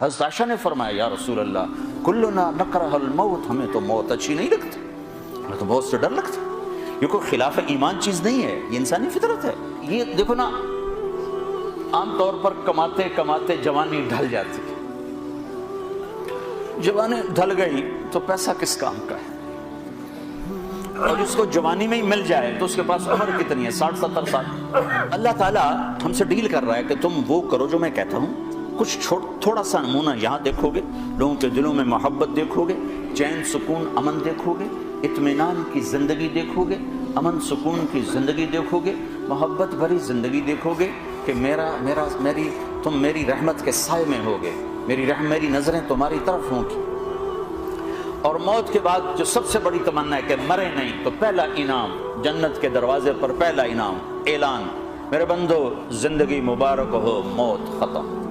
حضرت عائشہ نے فرمایا یا رسول اللہ کلنا نکرہ الموت، ہمیں تو موت اچھی نہیں لگتی، ہمیں تو موت سے ڈر لگتا ہے۔ یہ کوئی خلاف ایمان چیز نہیں ہے، یہ انسانی فطرت ہے۔ یہ دیکھو نا، عام طور پر کماتے کماتے جوانی ڈھل جاتی ہے، جوانی ڈھل گئی تو پیسہ کس کام کا ہے؟ اور جس کو جوانی میں ہی مل جائے تو اس کے پاس عمر کتنی ہے، 60-70 سال۔ اللہ تعالیٰ ہم سے ڈیل کر رہا ہے کہ تم وہ کرو جو میں کہتا ہوں۔ کچھ تھوڑا سا نمونہ یہاں دیکھو گے، لوگوں کے دلوں میں محبت دیکھو گے، چین سکون امن دیکھو گے، اطمینان کی زندگی دیکھو گے، امن سکون کی زندگی دیکھو گے، محبت بھری زندگی دیکھو گے کہ تم میری رحمت کے سائے میں ہوگے، میری نظریں تمہاری طرف ہوں گی۔ اور موت کے بعد جو سب سے بڑی تمنا ہے کہ مرے نہیں، تو پہلا انعام جنت کے دروازے پر، پہلا انعام اعلان، میرے بندو زندگی مبارک ہو، موت ختم۔